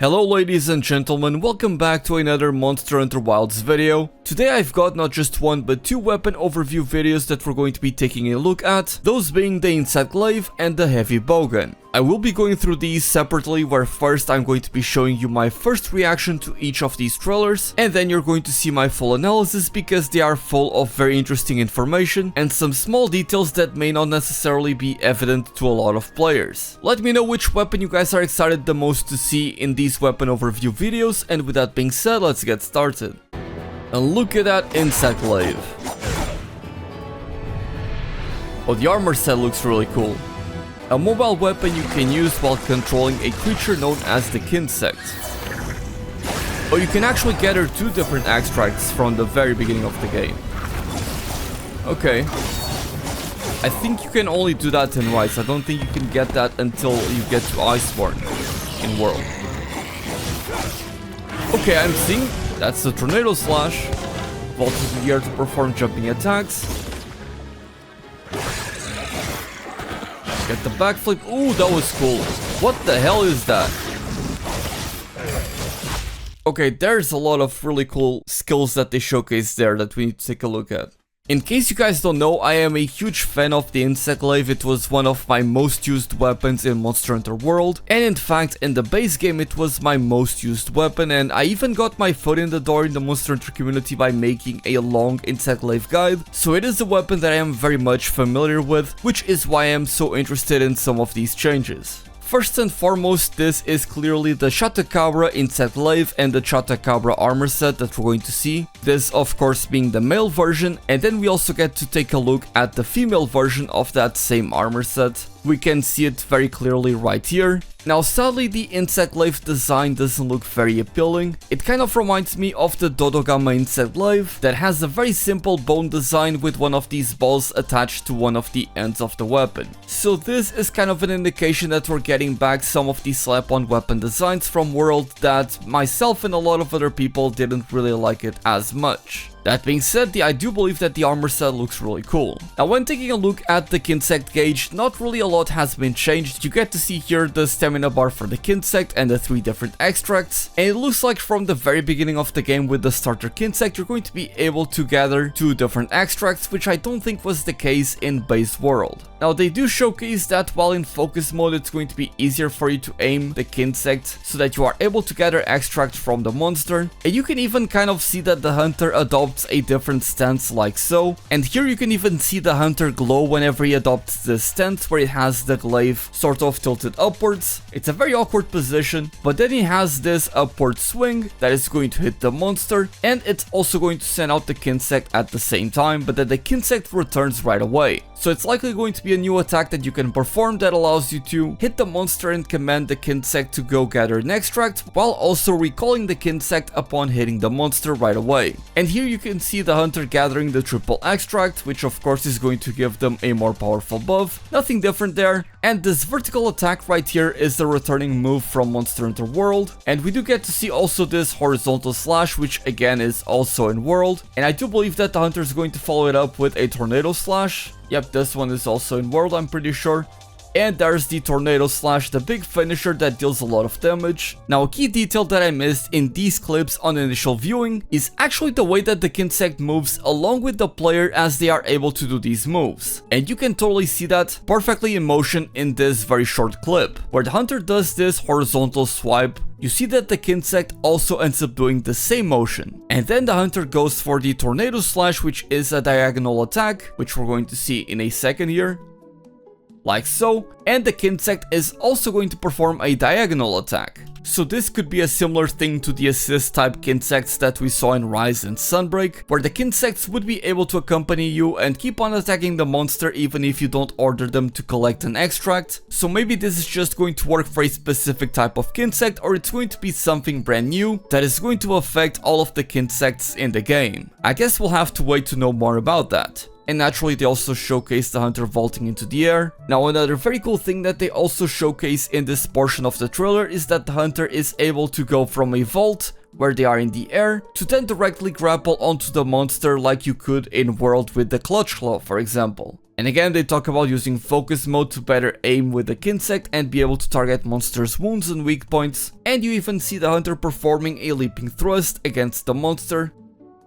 Hello ladies and gentlemen, welcome back to another Monster Hunter Wilds video. Today I've got not just one but two weapon overview videos that we're going to be taking a look at, those being the Insect Glaive and the Heavy Bowgun. I will be going through these separately, where first I'm going to be showing you my first reaction to each of these trailers, and then you're going to see my full analysis because they are full of very interesting information and some small details that may not necessarily be evident to a lot of players. Let me know which weapon you guys are excited the most to see in these weapon overview videos, and with that being said, let's get started. And look at that Insect Glaive. Oh, the armor set looks really cool. A mobile weapon you can use while controlling a creature known as the Kinsect. Oh, you can actually gather two different extracts from the very beginning of the game. Okay. I think you can only do that in Rise. I don't think you can get that until you get to Iceborne in World. Okay, I'm seeing that's the Tornado Slash. Vault into the air to perform jumping attacks. Get the backflip. Ooh, that was cool. What the hell is that? Okay, there's a lot of really cool skills that they showcase there that we need to take a look at. In case you guys don't know, I am a huge fan of the Insect Glaive. It was one of my most used weapons in Monster Hunter World, and in fact in the base game it was my most used weapon, and I even got my foot in the door in the Monster Hunter community by making a long Insect Glaive guide, so it is a weapon that I am very much familiar with, which is why I am so interested in some of these changes. First and foremost, this is clearly the Chautauqua Insect Glaive and the Chautauqua armor set that we're going to see. This of course being the male version, and then we also get to take a look at the female version of that same armor set. We can see it very clearly right here. Now sadly the Insect Glaive design doesn't look very appealing. It kind of reminds me of the Dodogama Insect Glaive that has a very simple bone design with one of these balls attached to one of the ends of the weapon. So this is kind of an indication that we're getting back some of these slap-on weapon designs from World that myself and a lot of other people didn't really like it as much. That being said, I do believe that the armor set looks really cool. Now when taking a look at the Kinsect gauge, not really a lot has been changed. You get to see here the stamina bar for the Kinsect and the 3 different extracts, and it looks like from the very beginning of the game with the starter Kinsect you're going to be able to gather 2 different extracts, which I don't think was the case in base World. Now they do showcase that while in focus mode it's going to be easier for you to aim the Kinsect so that you are able to gather extracts from the monster, and you can even kind of see that the hunter adopts a different stance like so, and here you can even see the hunter glow whenever he adopts this stance where it has the glaive sort of tilted upwards. It's a very awkward position, but then he has this upward swing that is going to hit the monster, and it's also going to send out the Kinsect at the same time, but then the Kinsect returns right away. So it's likely going to be a new attack that you can perform that allows you to hit the monster and command the Kinsect to go gather an extract, while also recalling the Kinsect upon hitting the monster right away. And here you can see the hunter gathering the triple extract, which of course is going to give them a more powerful buff. Nothing different there. And this vertical attack right here is the returning move from Monster Hunter World. And we do get to see also this horizontal slash, which again is also in World. And I do believe that the hunter is going to follow it up with a tornado slash. Yep, this one is also in World, I'm pretty sure. And there's the Tornado Slash, the big finisher that deals a lot of damage. Now a key detail that I missed in these clips on initial viewing is actually the way that the Kinsect moves along with the player as they are able to do these moves. And you can totally see that perfectly in motion in this very short clip. Where the hunter does this horizontal swipe, you see that the Kinsect also ends up doing the same motion. And then the hunter goes for the Tornado Slash, which is a diagonal attack, which we're going to see in a second here. Like so, and the Kinsect is also going to perform a diagonal attack. So this could be a similar thing to the assist type Kinsects that we saw in Rise and Sunbreak, where the Kinsects would be able to accompany you and keep on attacking the monster even if you don't order them to collect an extract. So maybe this is just going to work for a specific type of Kinsect, or it's going to be something brand new that is going to affect all of the Kinsects in the game. I guess we'll have to wait to know more about that. And naturally they also showcase the hunter vaulting into the air. Now another very cool thing that they also showcase in this portion of the trailer is that the hunter is able to go from a vault where they are in the air to then directly grapple onto the monster like you could in World with the Clutch Claw, for example. And again, they talk about using focus mode to better aim with the Kinsect and be able to target monsters' wounds and weak points. And you even see the hunter performing a leaping thrust against the monster,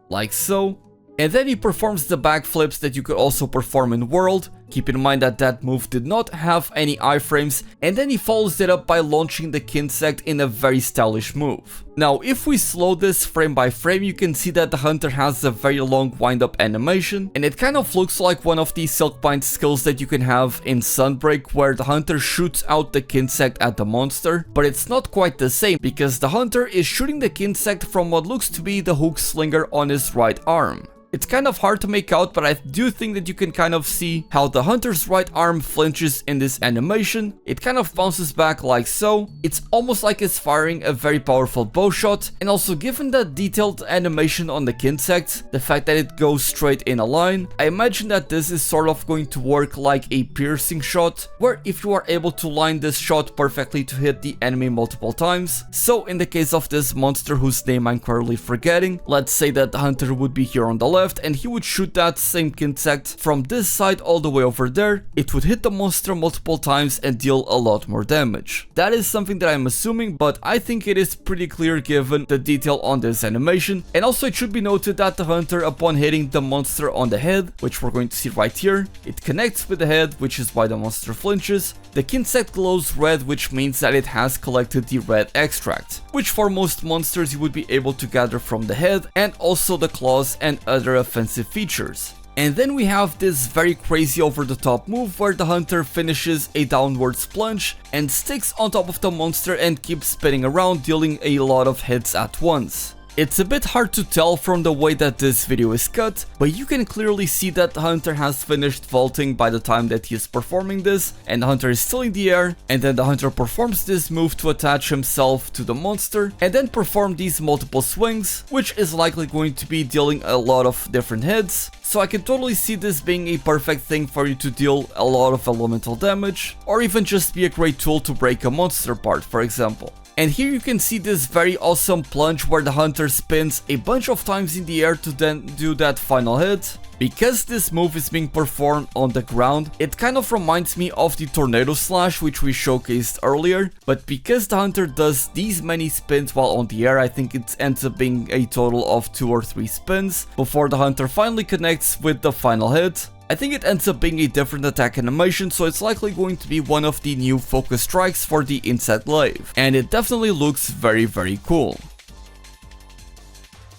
like so. And then he performs the backflips that you could also perform in World. Keep in mind that that move did not have any iframes, and then he follows it up by launching the Kinsect in a very stylish move. Now, if we slow this frame by frame, you can see that the hunter has a very long wind-up animation, and it kind of looks like one of the Silkbind skills that you can have in Sunbreak, where the hunter shoots out the Kinsect at the monster, but it's not quite the same, because the hunter is shooting the Kinsect from what looks to be the hook slinger on his right arm. It's kind of hard to make out, but I do think that you can kind of see how the hunter's right arm flinches in this animation. It kind of bounces back like so. It's almost like it's firing a very powerful bow shot, and also given the detailed animation on the Kinsect, the fact that it goes straight in a line, I imagine that this is sort of going to work like a piercing shot, where if you are able to line this shot perfectly to hit the enemy multiple times. So in the case of this monster whose name I'm currently forgetting, let's say that the hunter would be here on the left, and he would shoot that same Kinsect from this side all the way over there. It would hit the monster multiple times and deal a lot more damage. That is something that I'm assuming, but I think it is pretty clear given the detail on this animation. And also it should be noted that the hunter, upon hitting the monster on the head, which we're going to see right here, it connects with the head, which is why the monster flinches. The Kinsect glows red, which means that it has collected the red extract, which for most monsters you would be able to gather from the head and also the claws and other offensive features. And then we have this very crazy over-the-top move where the hunter finishes a downwards plunge and sticks on top of the monster and keeps spinning around, dealing a lot of hits at once. It's a bit hard to tell from the way that this video is cut, but you can clearly see that the hunter has finished vaulting by the time that he is performing this, and the hunter is still in the air, and then the hunter performs this move to attach himself to the monster, and then perform these multiple swings, which is likely going to be dealing a lot of different hits. So I can totally see this being a perfect thing for you to deal a lot of elemental damage, or even just be a great tool to break a monster apart, for example. And here you can see this very awesome plunge where the hunter spins a bunch of times in the air to then do that final hit. Because this move is being performed on the ground, it kind of reminds me of the tornado slash which we showcased earlier, but because the hunter does these many spins while on the air, I think it ends up being a total of 2 or 3 spins before the hunter finally connects with the final hit. I think it ends up being a different attack animation, so it's likely going to be one of the new focus strikes for the Insect Glaive, and it definitely looks very cool.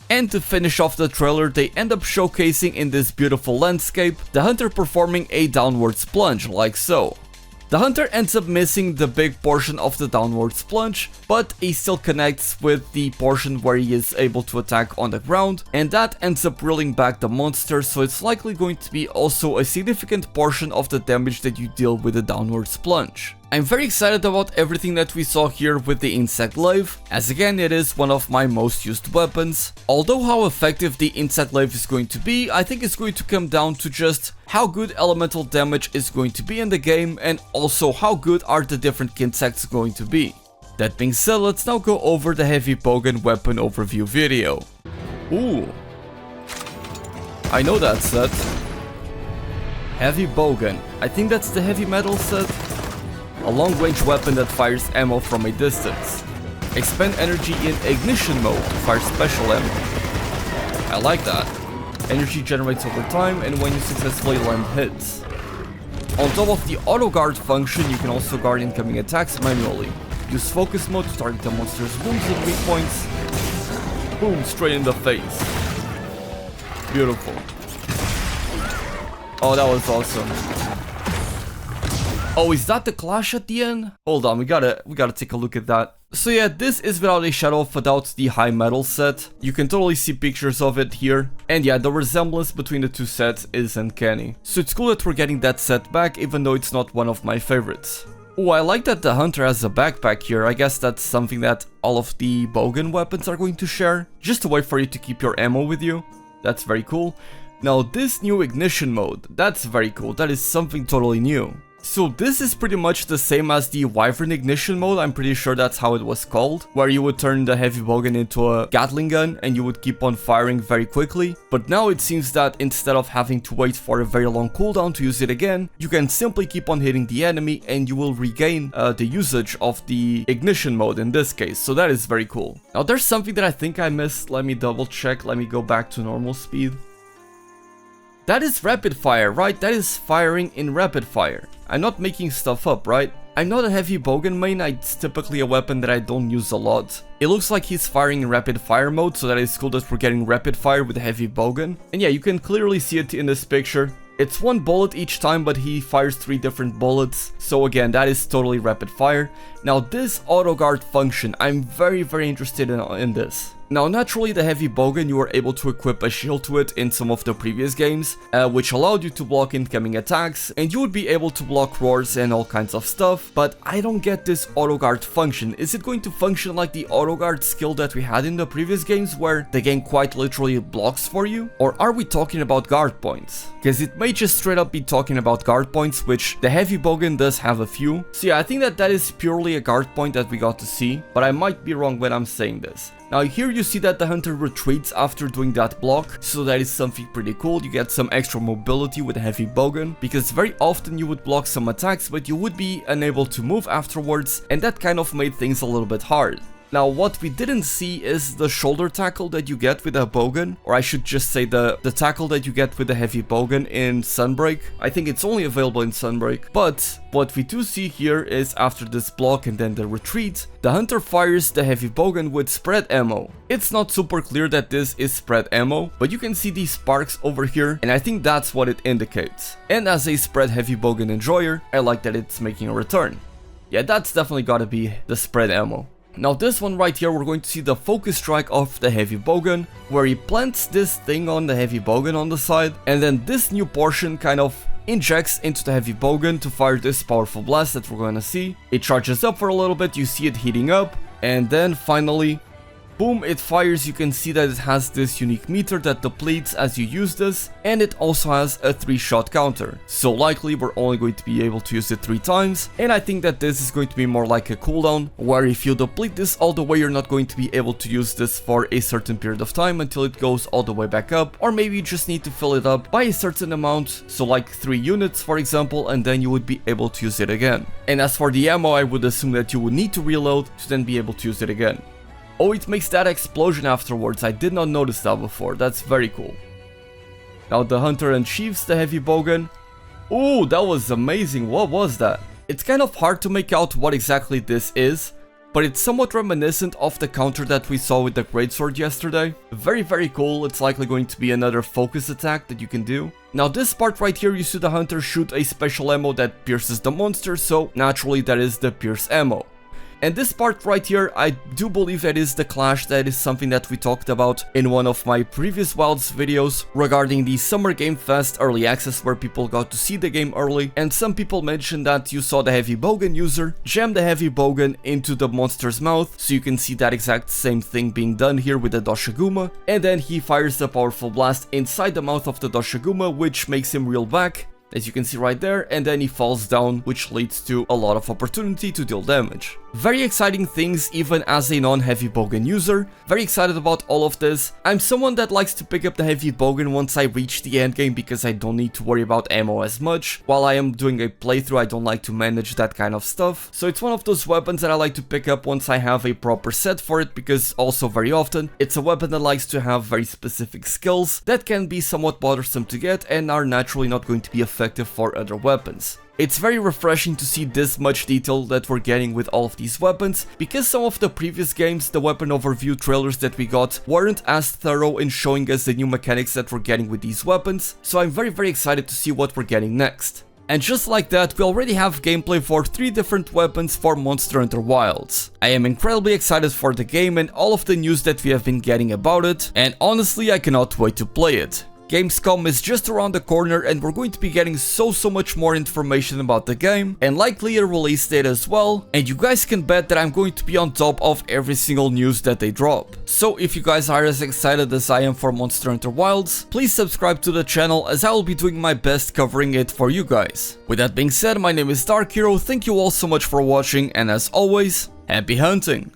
And to finish off the trailer, they end up showcasing in this beautiful landscape the hunter performing a downwards plunge like so. The hunter ends up missing the big portion of the downwards plunge, but he still connects with the portion where he is able to attack on the ground, and that ends up reeling back the monster, so it's likely going to be also a significant portion of the damage that you deal with the downwards plunge. I'm very excited about everything that we saw here with the Insect Glaive, as again it is one of my most used weapons. Although how effective the Insect Glaive is going to be, I think it's going to come down to just how good elemental damage is going to be in the game, and also how good are the different Kinsects going to be. That being said, let's now go over the heavy Bowgun weapon overview video. Ooh, I know that set. Heavy Bowgun, I think that's the heavy metal set. A long-range weapon that fires ammo from a distance. Expend energy in ignition mode to fire special ammo. I like that. Energy generates over time and when you successfully land hits. On top of the auto guard function, you can also guard incoming attacks manually. Use focus mode to target the monster's wounds and weak points. Boom, straight in the face. Beautiful. Oh, that was awesome. Oh, is that the clash at the end? Hold on, we gotta take a look at that. So yeah, this is without a shadow of a doubt the high metal set. You can totally see pictures of it here. And yeah, the resemblance between the two sets is uncanny. So it's cool that we're getting that set back, even though it's not one of my favorites. Oh, I like that the hunter has a backpack here. I guess that's something that all of the Bowgun weapons are going to share. Just a way for you to keep your ammo with you. That's very cool. Now this new ignition mode, that's very cool. That is something totally new. So this is pretty much the same as the Wyvern Ignition mode, I'm pretty sure that's how it was called, where you would turn the heavy bowgun into a Gatling gun and you would keep on firing very quickly. But now it seems that instead of having to wait for a very long cooldown to use it again, you can simply keep on hitting the enemy and you will regain the usage of the Ignition mode in this case, so that is very cool. Now there's something that I think I missed, let me double check, let me go back to normal speed. That is rapid fire, right? That is firing in rapid fire. I'm not making stuff up, right? I'm not a heavy bowgun main, it's typically a weapon that I don't use a lot. It looks like he's firing in rapid fire mode, so that is cool that we're getting rapid fire with a heavy bowgun. And yeah, you can clearly see it in this picture. It's one bullet each time, but he fires 3 different bullets. So again, that is totally rapid fire. Now this auto guard function, I'm very interested in this. Now naturally the heavy bowgun, you were able to equip a shield to it in some of the previous games, which allowed you to block incoming attacks, and you would be able to block roars and all kinds of stuff, but I don't get this auto guard function. Is it going to function like the auto guard skill that we had in the previous games where the game quite literally blocks for you? Or are we talking about guard points? Because it may just straight up be talking about guard points, which the heavy bowgun does have a few. So yeah, I think that is purely a guard point that we got to see, but I might be wrong when I'm saying this. Now here you see that the hunter retreats after doing that block, so that is something pretty cool. You get some extra mobility with a heavy bowgun, because very often you would block some attacks but you would be unable to move afterwards, and that kind of made things a little bit hard. Now what we didn't see is the shoulder tackle that you get with a bowgun, or I should just say the tackle that you get with the heavy bowgun in Sunbreak. I think it's only available in Sunbreak, but what we do see here is after this block and then the retreat, the hunter fires the heavy bowgun with spread ammo. It's not super clear that this is spread ammo, but you can see these sparks over here, and I think that's what it indicates. And as a spread heavy bowgun enjoyer, I like that it's making a return. Yeah, that's definitely gotta be the spread ammo. Now this one right here, we're going to see the focus strike of the heavy bowgun, where he plants this thing on the heavy bowgun on the side, and then this new portion kind of injects into the heavy bowgun to fire this powerful blast that we're gonna see. It charges up for a little bit, you see it heating up, and then finally, boom, it fires. You can see that it has this unique meter that depletes as you use this, and it also has a 3-shot counter. So likely we're only going to be able to use it 3 times, and I think that this is going to be more like a cooldown, where if you deplete this all the way, you're not going to be able to use this for a certain period of time until it goes all the way back up, or maybe you just need to fill it up by a certain amount, so like 3 units for example, and then you would be able to use it again. And as for the ammo, I would assume that you would need to reload to then be able to use it again. Oh, it makes that explosion afterwards. I did not notice that before. That's very cool. Now the hunter unsheaths the heavy bowgun. Oh, that was amazing. What was that? It's kind of hard to make out what exactly this is, but it's somewhat reminiscent of the counter that we saw with the greatsword yesterday. Very cool. It's likely going to be another focus attack that you can do. Now this part right here, you see the hunter shoot a special ammo that pierces the monster, so naturally that is the pierce ammo. And this part right here, I do believe that is the clash. That is something that we talked about in one of my previous Wilds videos regarding the Summer Game Fest early access, where people got to see the game early, and some people mentioned that you saw the heavy bowgun user jam the heavy bowgun into the monster's mouth, so you can see that exact same thing being done here with the Doshiguma, and then he fires the powerful blast inside the mouth of the Doshiguma, which makes him reel back, as you can see right there, and then he falls down, which leads to a lot of opportunity to deal damage. Very exciting things even as a non-heavy bowgun user. Very excited about all of this. I'm someone that likes to pick up the heavy bowgun once I reach the endgame, because I don't need to worry about ammo as much. While I am doing a playthrough, I don't like to manage that kind of stuff. So it's one of those weapons that I like to pick up once I have a proper set for it, because also very often it's a weapon that likes to have very specific skills that can be somewhat bothersome to get and are naturally not going to be effective for other weapons. It's very refreshing to see this much detail that we're getting with all of these weapons, because some of the previous games, the weapon overview trailers that we got weren't as thorough in showing us the new mechanics that we're getting with these weapons, so I'm very excited to see what we're getting next. And just like that, we already have gameplay for 3 different weapons for Monster Hunter Wilds. I am incredibly excited for the game and all of the news that we have been getting about it, and honestly I cannot wait to play it. Gamescom is just around the corner and we're going to be getting so much more information about the game and likely a release date as well, and you guys can bet that I'm going to be on top of every single news that they drop. So if you guys are as excited as I am for Monster Hunter Wilds, please subscribe to the channel as I will be doing my best covering it for you guys. With that being said, my name is Dark Hero, thank you all so much for watching, and as always, happy hunting!